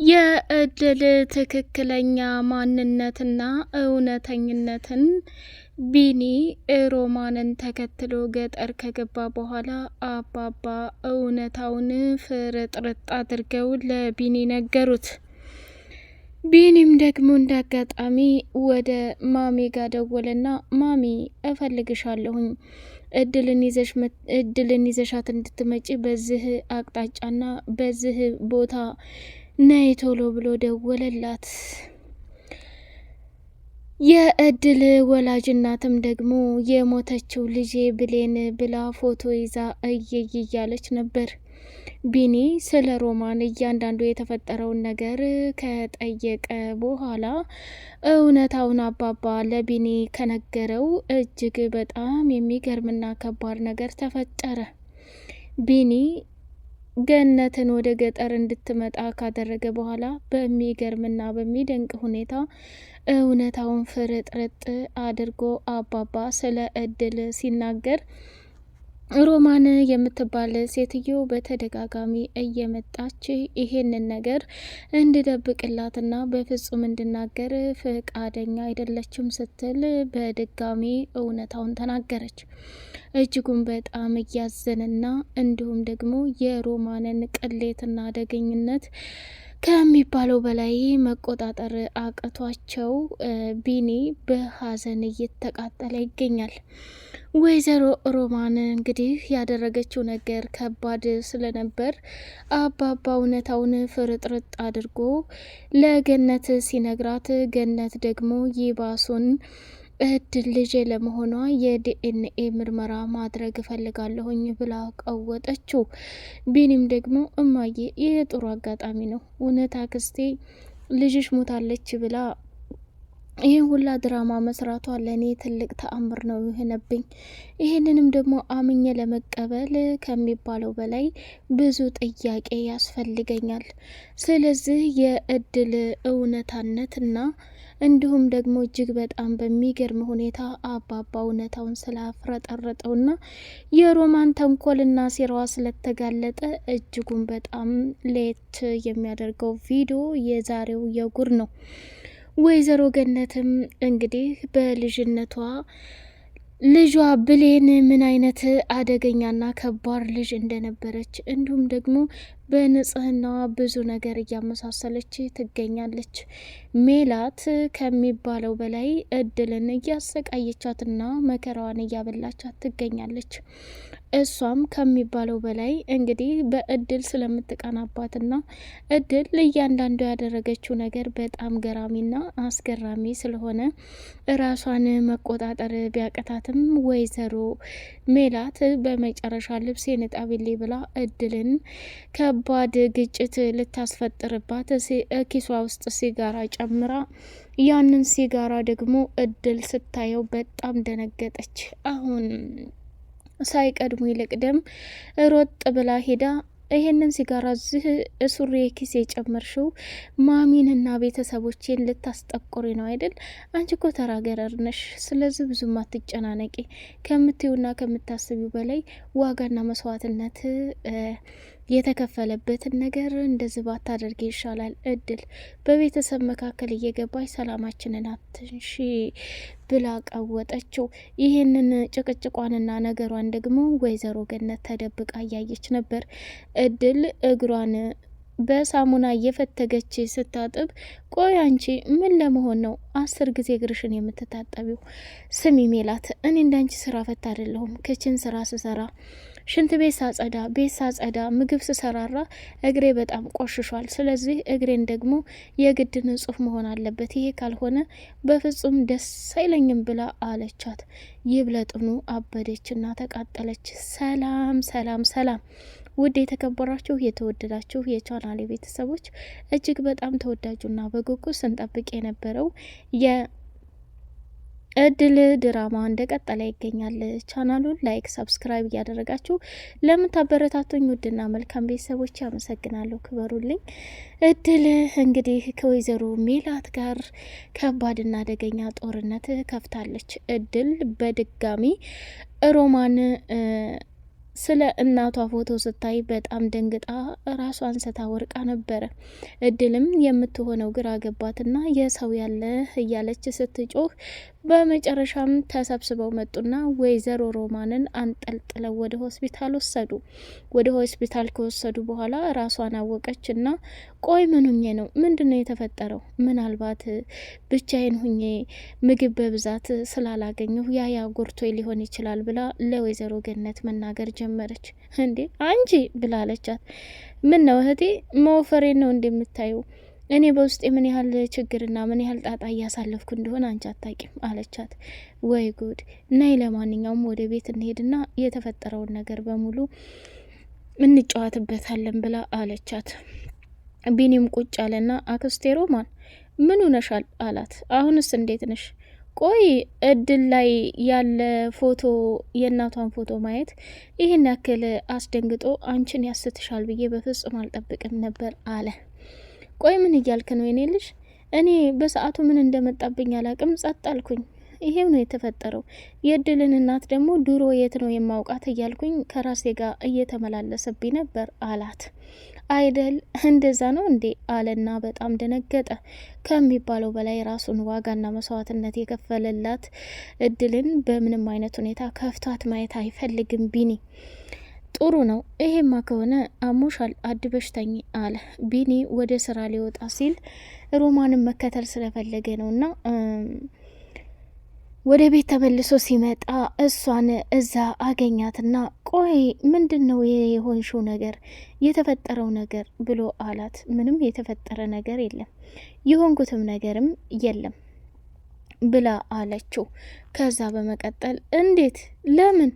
የእድል ትክክለኛ ማንነትና እውነተኝነትን ቢኒ ሮማንን ተከትሎ ገጠር ከገባ በኋላ አባባ እውነታውን ፍርጥርጥ አድርገው ለቢኒ ነገሩት። ቢኒም ደግሞ እንዳጋጣሚ ወደ ማሚ ጋር ደወለና ማሚ እፈልግሻለሁኝ እድልን ይዘሻት እንድትመጪ በዚህ አቅጣጫና በዚህ ቦታ ነይ ቶሎ ብሎ ደወለላት። የእድል ወላጅ እናትም ደግሞ የሞተችው ልጄ ብሌን ብላ ፎቶ ይዛ እየይ እያለች ነበር። ቢኒ ስለ ሮማን እያንዳንዱ የተፈጠረውን ነገር ከጠየቀ በኋላ እውነታውን አባባ ለቢኒ ከነገረው እጅግ በጣም የሚገርምና ከባድ ነገር ተፈጠረ። ቢኒ ገነትን ወደ ገጠር እንድትመጣ ካደረገ በኋላ በሚገርምና በሚደንቅ ሁኔታ እውነታውን ፍርጥርጥ አድርጎ አባባ ስለ እድል ሲናገር ሮማን የምትባል ሴትዮ በተደጋጋሚ እየመጣች ይሄንን ነገር እንድደብቅላትና በፍጹም እንድናገር ፈቃደኛ አይደለችም ስትል በድጋሚ እውነታውን ተናገረች። እጅጉን በጣም እያዘንና እንዲሁም ደግሞ የሮማንን ቅሌትና አደገኝነት ከሚባለው በላይ መቆጣጠር አቅቷቸው ቢኒ በሀዘን እየተቃጠለ ይገኛል። ወይዘሮ ሮማን እንግዲህ ያደረገችው ነገር ከባድ ስለነበር አባባ እውነታውን ፍርጥርጥ አድርጎ ለገነት ሲነግራት፣ ገነት ደግሞ ይባሱን እድል ልጄ ለመሆኗ የዲኤንኤ ምርመራ ማድረግ እፈልጋለሁኝ ብላ ቀወጠችው። ቢኒም ደግሞ እማዬ ይህ ጥሩ አጋጣሚ ነው፣ እውነት አክስቴ ልጅሽ ሞታለች ብላ ይህን ሁላ ድራማ መስራቷ ለእኔ ትልቅ ተአምር ነው የሆነብኝ። ይህንንም ደግሞ አምኜ ለመቀበል ከሚባለው በላይ ብዙ ጥያቄ ያስፈልገኛል። ስለዚህ የእድል እውነታነትና እንዲሁም ደግሞ እጅግ በጣም በሚገርም ሁኔታ አባባ እውነታውን ስላፍረጠረጠውና የሮማን ተንኮልና ሴራዋ ስለተጋለጠ እጅጉን በጣም ሌት የሚያደርገው ቪዲዮ የዛሬው የጉር ነው። ወይዘሮ ገነትም እንግዲህ በልጅነቷ ልጇ ብሌን ምን አይነት አደገኛና ከባድ ልጅ እንደነበረች እንዲሁም ደግሞ በንጽህናዋ ብዙ ነገር እያመሳሰለች ትገኛለች። ሜላት ከሚባለው በላይ እድልን እያሰቃየቻትና መከራዋን እያበላቻት ትገኛለች። እሷም ከሚባለው በላይ እንግዲህ በእድል ስለምትቀናባትና እድል ለእያንዳንዱ ያደረገችው ነገር በጣም ገራሚና አስገራሚ ስለሆነ ራሷን መቆጣጠር ቢያቀታትም ወይዘሮ ሜላት በመጨረሻ ልብስ የነጣቢሌ ብላ እድልን ከባድ ግጭት ልታስፈጥርባት ኪሷ ውስጥ ሲጋራ ጨምራ ያንን ሲጋራ ደግሞ እድል ስታየው በጣም ደነገጠች። አሁን ሳይቀድሙ ይልቅደም ሮጥ ብላ ሄዳ ይሄንን ሲጋራ እዚህ ሱሪ ኪስ የጨመርሽው ማሚንና ቤተሰቦቼን ልታስጠቁሪ ነው አይደል? አንቺ እኮ ተራገረር ነሽ። ስለዚህ ብዙም አትጨናነቂ። ከምትዩና ከምታስቢው በላይ ዋጋና መስዋዕትነት የተከፈለበትን ነገር እንደዚህ ባታደርጊ ይሻላል። እድል በቤተሰብ መካከል እየገባች ሰላማችንን አትንሺ ብላ ቀወጠችው። ይህንን ጭቅጭቋንና ነገሯን ደግሞ ወይዘሮ ገነት ተደብቃ እያየች ነበር። እድል እግሯን በሳሙና እየፈተገች ስታጥብ፣ ቆይ አንቺ ምን ለመሆን ነው 10 ጊዜ እግርሽን የምትታጠቢው? ስሚ ሜላት፣ እኔ እንዳንቺ ስራ ፈት አይደለሁም። ክችን ስራ ስሰራ፣ ሽንት ቤት ሳጸዳ፣ ቤት ሳጸዳ፣ ምግብ ስሰራራ እግሬ በጣም ቆሽሿል። ስለዚህ እግሬን ደግሞ የግድ ንጹህ መሆን አለበት። ይሄ ካልሆነ በፍጹም ደስ አይለኝም ብላ አለቻት። ይብለጥኑ አበደችና ተቃጠለች። ሰላም ሰላም ሰላም! ውድ የተከበራችሁ የተወደዳችሁ የቻናሌ ቤተሰቦች እጅግ በጣም ተወዳጁና በጉጉት ስንጠብቅ የነበረው የእድል ድራማ እንደቀጠለ ይገኛል። ቻናሉን ላይክ፣ ሰብስክራይብ እያደረጋችሁ ለምታበረታቱኝ ውድና መልካም ቤተሰቦች አመሰግናለሁ። ክበሩልኝ። እድል እንግዲህ ከወይዘሮ ሜላት ጋር ከባድና አደገኛ ጦርነት ከፍታለች። እድል በድጋሚ ሮማን ስለ እናቷ ፎቶ ስታይ በጣም ደንግጣ ራሷን ስታ ወርቃ ነበረ። እድልም የምትሆነው ግራ ገባትና የሰው ያለ እያለች ስትጮህ በመጨረሻም ተሰብስበው መጡና ወይዘሮ ሮማንን አንጠልጥለው ወደ ሆስፒታል ወሰዱ። ወደ ሆስፒታል ከወሰዱ በኋላ ራሷን አወቀችና ቆይ ምን ሁኜ ነው? ምንድነው የተፈጠረው? ምናልባት ብቻዬን ሁኜ ምግብ በብዛት ስላላገኘሁ ያ ጎርቶ ሊሆን ይችላል ብላ ለወይዘሮ ገነት መናገር ጀመረች። እንዴ አንቺ ብላለቻት። ምን ነው እህቴ መወፈሬን ነው እንደምታዩ? እኔ በውስጤ ምን ያህል ችግርና ምን ያህል ጣጣ እያሳለፍኩ እንደሆነ አንቺ አታቂም አለቻት። ወይ ጉድ! ነይ ለማንኛውም ወደ ቤት እንሄድና የተፈጠረውን ነገር በሙሉ እንጨዋትበታለን ብላ አለቻት። ቢኒም ቁጭ አለና አክስቴ ሮማን ምን ሆነሻል አላት። አሁንስ እንዴት ነሽ? ቆይ እድል ላይ ያለ ፎቶ የእናቷን ፎቶ ማየት ይህን ያክል አስደንግጦ አንቺን ያስትሻል ብዬ በፍጹም አልጠብቅም ነበር አለ። ቆይ ምን እያልክ ነው የኔ ልጅ? እኔ በሰዓቱ ምን እንደመጣብኝ አላቅም፣ ጸጥ አልኩኝ። ይሄው ነው የተፈጠረው። የእድልን እናት ደግሞ ድሮ የት ነው የማውቃት እያልኩኝ ከራሴ ጋር እየተመላለሰብኝ ነበር አላት። አይደል እንደዛ ነው እንዴ አለና በጣም ደነገጠ። ከሚባለው በላይ ራሱን ዋጋና መስዋዕትነት የከፈለላት እድልን በምንም አይነት ሁኔታ ከፍቷት ማየት አይፈልግም ቢኒ። ጥሩ ነው፣ ይሄማ ከሆነ አሞሻል አድበሽ ተኝ አለ ቢኒ። ወደ ስራ ሊወጣ ሲል ሮማንን መከተል ስለፈለገ ነውና ወደ ቤት ተመልሶ ሲመጣ እሷን እዛ አገኛትና ቆይ ምንድን ነው የሆንሽው ነገር የተፈጠረው ነገር ብሎ አላት። ምንም የተፈጠረ ነገር የለም የሆንኩትም ነገርም የለም ብላ አለችው። ከዛ በመቀጠል እንዴት ለምን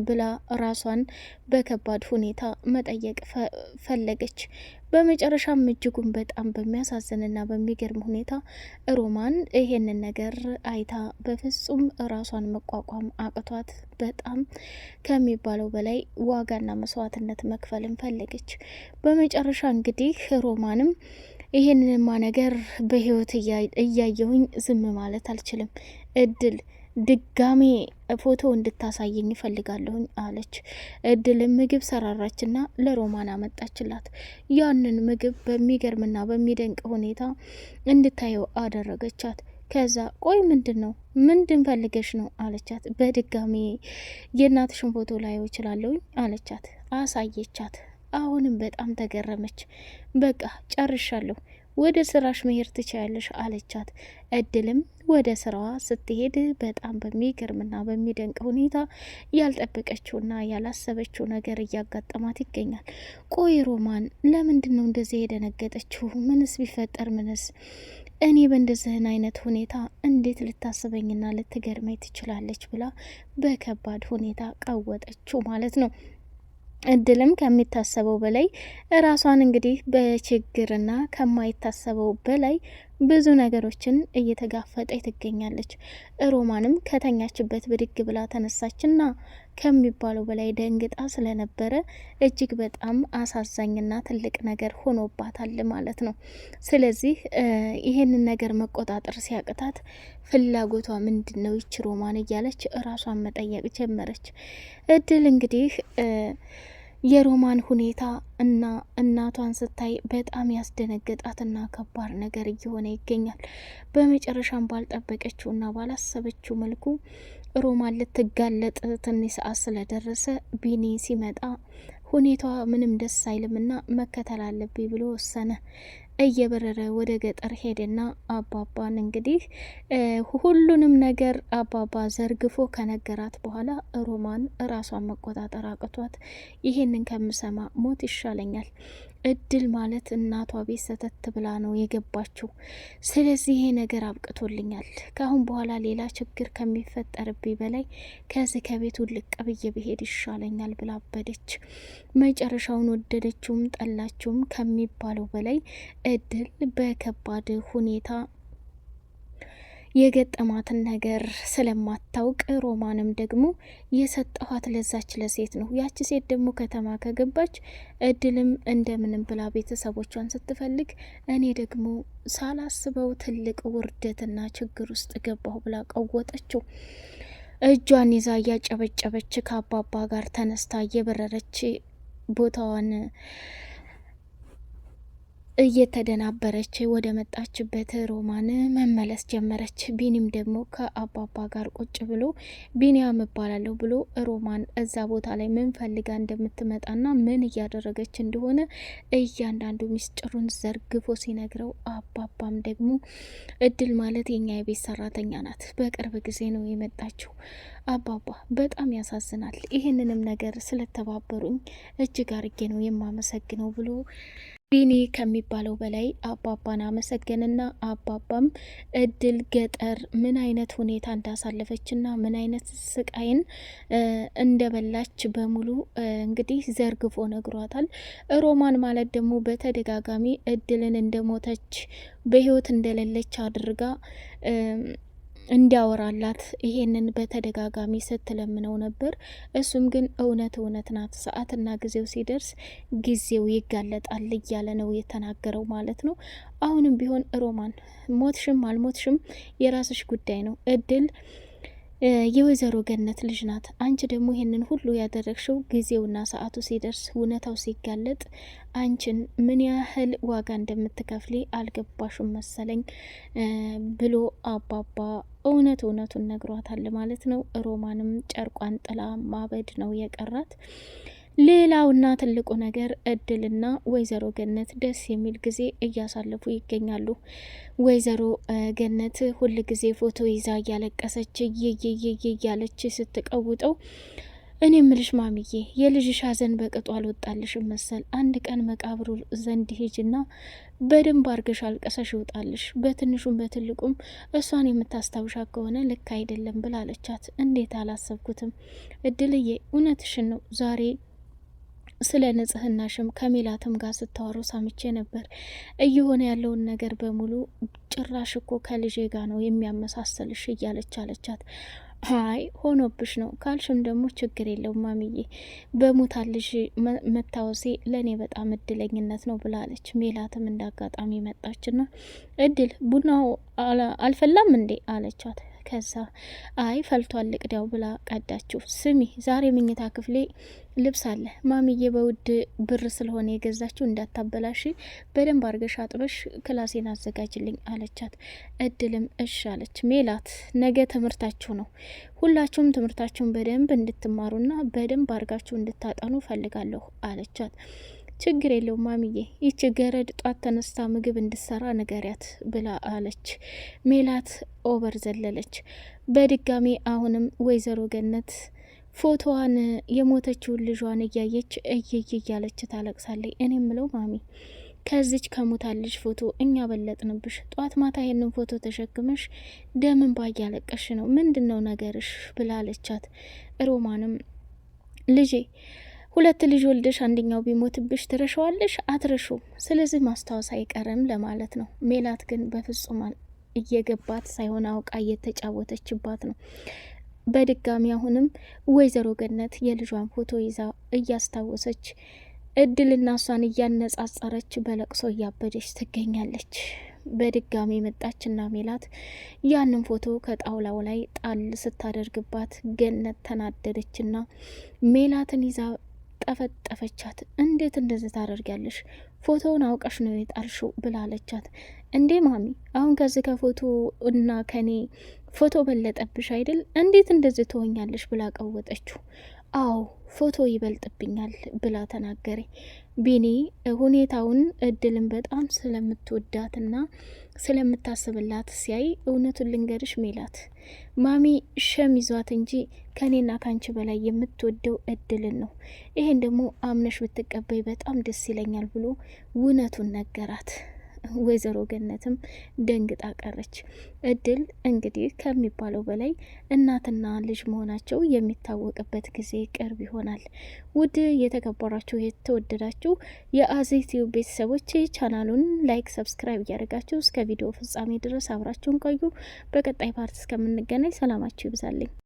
ብላ ራሷን በከባድ ሁኔታ መጠየቅ ፈለገች። በመጨረሻም እጅጉን በጣም በሚያሳዝንና በሚገርም ሁኔታ ሮማን ይሄንን ነገር አይታ በፍጹም ራሷን መቋቋም አቅቷት በጣም ከሚባለው በላይ ዋጋና መስዋዕትነት መክፈልን ፈለገች። በመጨረሻ እንግዲህ ሮማንም ይሄንንማ ነገር በህይወት እያየሁኝ ዝም ማለት አልችልም፣ እድል ድጋሜ ፎቶ እንድታሳየኝ ይፈልጋለሁኝ አለች። እድልም ምግብ ሰራራችና ለሮማን አመጣችላት። ያንን ምግብ በሚገርምና በሚደንቅ ሁኔታ እንድታየው አደረገቻት። ከዛ ቆይ ምንድን ፈልገሽ ነው አለቻት። በድጋሜ የእናትሽን ፎቶ ላየው እችላለሁኝ አለቻት። አሳየቻት። አሁንም በጣም ተገረመች። በቃ ጨርሻለሁ፣ ወደ ስራሽ መሄድ ትችያለሽ አለቻት። እድልም ወደ ስራዋ ስትሄድ በጣም በሚገርምና በሚደንቅ ሁኔታ ያልጠበቀችውና ያላሰበችው ነገር እያጋጠማት ይገኛል። ቆይ ሮማን ለምንድን ነው እንደዚህ የደነገጠችው? ምንስ ቢፈጠር ምንስ? እኔ በእንደዚህን አይነት ሁኔታ እንዴት ልታስበኝና ልትገርመኝ ትችላለች ብላ በከባድ ሁኔታ ቀወጠችው ማለት ነው። እድልም ከሚታሰበው በላይ ራሷን እንግዲህ በችግርና ከማይታሰበው በላይ ብዙ ነገሮችን እየተጋፈጠች ትገኛለች። ሮማንም ከተኛችበት ብድግ ብላ ተነሳችና ከሚባለው በላይ ደንግጣ ስለነበረ እጅግ በጣም አሳዛኝና ትልቅ ነገር ሆኖባታል ማለት ነው። ስለዚህ ይሄንን ነገር መቆጣጠር ሲያቅታት ፍላጎቷ ምንድን ነው ይች ሮማን እያለች ራሷን መጠየቅ ጀመረች። እድል እንግዲህ የሮማን ሁኔታ እና እናቷን ስታይ በጣም ያስደነገጣትና ከባድ ነገር እየሆነ ይገኛል። በመጨረሻም ባልጠበቀችውና ባላሰበችው መልኩ ሮማን ልትጋለጥ ትንሽ ሰዓት ስለደረሰ ቢኒ ሲመጣ ሁኔታዋ ምንም ደስ አይልምና መከተል አለብኝ ብሎ ወሰነ። እየበረረ ወደ ገጠር ሄደና አባባን እንግዲህ ሁሉንም ነገር አባባ ዘርግፎ ከነገራት በኋላ ሮማን ራሷን መቆጣጠር አቅቷት ይሄንን ከምሰማ ሞት ይሻለኛል፣ እድል ማለት እናቷ ቤት ሰተት ብላ ነው የገባችው። ስለዚህ ይሄ ነገር አብቅቶልኛል። ካሁን በኋላ ሌላ ችግር ከሚፈጠርብኝ በላይ ከዚህ ከቤቱ ልቅ ብዬ ብሄድ ይሻለኛል ብላ አበደች። መጨረሻውን ወደደችውም ጠላችውም ከሚባለው በላይ እድል በከባድ ሁኔታ የገጠማትን ነገር ስለማታውቅ ሮማንም ደግሞ የሰጠኋት ለዛች ለሴት ነው። ያቺ ሴት ደግሞ ከተማ ከገባች እድልም እንደምንም ብላ ቤተሰቦቿን ስትፈልግ እኔ ደግሞ ሳላስበው ትልቅ ውርደትና ችግር ውስጥ ገባሁ ብላ ቀወጠችው። እጇን ይዛ እያጨበጨበች ከአባባ ጋር ተነስታ እየበረረች ቦታዋን እየተደናበረች ወደ መጣችበት ሮማን መመለስ ጀመረች። ቢኒም ደግሞ ከአባባ ጋር ቁጭ ብሎ ቢኒያም እባላለሁ ብሎ ሮማን እዛ ቦታ ላይ ምን ፈልጋ እንደምትመጣና ምን እያደረገች እንደሆነ እያንዳንዱ ሚስጥሩን ዘርግፎ ሲነግረው፣ አባባም ደግሞ እድል ማለት የኛ የቤት ሰራተኛ ናት፣ በቅርብ ጊዜ ነው የመጣችው። አባባ በጣም ያሳዝናል። ይህንንም ነገር ስለተባበሩኝ እጅግ አርጌ ነው የማመሰግነው ብሎ ቢኒ ከሚባለው በላይ አባባን አመሰገንና አባባም እድል ገጠር ምን አይነት ሁኔታ እንዳሳለፈችና ምን አይነት ስቃይን እንደበላች በሙሉ እንግዲህ ዘርግፎ ነግሯታል። ሮማን ማለት ደግሞ በተደጋጋሚ እድልን እንደሞተች በህይወት እንደሌለች አድርጋ እንዲያወራላት ይሄንን በተደጋጋሚ ስትለምነው ነበር። እሱም ግን እውነት ናት፣ ሰዓትና ጊዜው ሲደርስ ጊዜው ይጋለጣል እያለ ነው የተናገረው ማለት ነው። አሁንም ቢሆን ሮማን ሞትሽም አልሞትሽም የራስሽ ጉዳይ ነው። እድል የወይዘሮ ገነት ልጅ ናት። አንቺ ደግሞ ይሄንን ሁሉ ያደረግሽው ጊዜውና ሰዓቱ ሲደርስ እውነታው ሲጋለጥ አንቺን ምን ያህል ዋጋ እንደምትከፍሊ አልገባሽም መሰለኝ ብሎ አባባ እውነቱን ነግሯታል ማለት ነው። ሮማንም ጨርቋን ጥላ ማበድ ነው የቀራት። ሌላውና ትልቁ ነገር እድልና ወይዘሮ ገነት ደስ የሚል ጊዜ እያሳለፉ ይገኛሉ። ወይዘሮ ገነት ሁል ጊዜ ፎቶ ይዛ እያለቀሰች እያለች ስትቀውጠው፣ እኔ ምልሽ ማሚዬ የልጅሽ ሐዘን በቅጡ አልወጣልሽም መሰል። አንድ ቀን መቃብሩ ዘንድ ሂጅና በደንብ አርገሽ አልቀሰሽ ይውጣልሽ። በትንሹም በትልቁም እሷን የምታስታውሻ ከሆነ ልክ አይደለም ብላለቻት። እንዴት አላሰብኩትም እድልዬ፣ እውነትሽን ነው። ዛሬ ስለ ንጽህናሽም ከሜላትም ጋር ስታወሩ ሳምቼ ነበር። እየሆነ ያለውን ነገር በሙሉ ጭራሽ እኮ ከልጄ ጋር ነው የሚያመሳሰልሽ እያለች አለቻት። አይ ሆኖብሽ ነው ካልሽም ደግሞ ችግር የለውም ማሚዬ፣ በሞታልሽ መታወሴ ለእኔ በጣም እድለኝነት ነው ብላለች። ሜላትም እንዳጋጣሚ መጣችና እድል ቡናው አልፈላም እንዴ አለቻት። ከዛ አይ ፈልቷል ልቅዳው ብላ ቀዳችው። ስሚ ዛሬ ምኝታ ክፍሌ ልብስ አለ ማሚዬ በውድ ብር ስለሆነ የገዛችው እንዳታበላሽ በደንብ አርገሽ አጥበሽ ክላሴን አዘጋጅልኝ አለቻት። እድልም እሺ አለች። ሜላት ነገ ትምህርታችሁ ነው፣ ሁላችሁም ትምህርታችሁን በደንብ እንድትማሩና በደንብ አርጋችሁ እንድታጠኑ ፈልጋለሁ አለቻት። ችግር የለውም ማሚዬ፣ ይች ገረድ ጧት ተነስታ ምግብ እንድሰራ ንገሪያት ብላ አለች። ሜላት ኦቨር ዘለለች። በድጋሚ አሁንም ወይዘሮ ገነት ፎቶዋን የሞተችውን ልጇን እያየች እያለች ታለቅሳለች። እኔ ምለው ማሚ ከዚች ከሞታልሽ ፎቶ እኛ በለጥንብሽ። ጧት ማታ ይህንን ፎቶ ተሸክመሽ ደምን ባያለቀሽ ነው፣ ምንድን ነው ነገርሽ ብላለቻት። ሮማንም ልጄ ሁለት ልጅ ወልደሽ አንደኛው ቢሞትብሽ ትረሻዋለሽ? አትረሹም። ስለዚህ ማስታወስ አይቀርም ለማለት ነው። ሜላት ግን በፍጹም እየገባት ሳይሆን አውቃ እየተጫወተችባት ነው። በድጋሚ አሁንም ወይዘሮ ገነት የልጇን ፎቶ ይዛ እያስታወሰች እድልና እሷን እያነጻጸረች በለቅሶ እያበደች ትገኛለች። በድጋሚ መጣችና ሜላት ያንን ፎቶ ከጣውላው ላይ ጣል ስታደርግባት ገነት ተናደደችና ሜላትን ይዛ ጠፈጠፈቻት። እንዴት እንደዚህ ታደርጊያለሽ? ፎቶውን አውቀሽ ነው የጣልሽው ብላለቻት። እንዴ ማሚ አሁን ከዚህ ከፎቶ እና ከኔ ፎቶ በለጠብሽ አይደል? እንዴት እንደዚህ ትሆኛለሽ ብላ ቀወጠችው። አዎ ፎቶ ይበልጥብኛል ብላ ተናገረ። ቢኒ ሁኔታውን እድልን በጣም ስለምትወዳትና ስለምታስብላት ሲያይ እውነቱን ልንገርሽ ሜላት ማሚ ሸም ይዟት እንጂ ከኔና ካንቺ በላይ የምትወደው እድልን ነው። ይሄን ደግሞ አምነሽ ብትቀበይ በጣም ደስ ይለኛል ብሎ እውነቱን ነገራት። ወይዘሮ ገነትም ደንግጣ ቀረች። እድል እንግዲህ ከሚባለው በላይ እናትና ልጅ መሆናቸው የሚታወቅበት ጊዜ ቅርብ ይሆናል። ውድ የተከበራችሁ የተወደዳችሁ የአዜቲው ቤተሰቦች ቻናሉን ላይክ፣ ሰብስክራይብ እያደረጋችሁ እስከ ቪዲዮ ፍጻሜ ድረስ አብራችሁን ቆዩ። በቀጣይ ፓርት እስከምንገናኝ ሰላማችሁ ይብዛልኝ።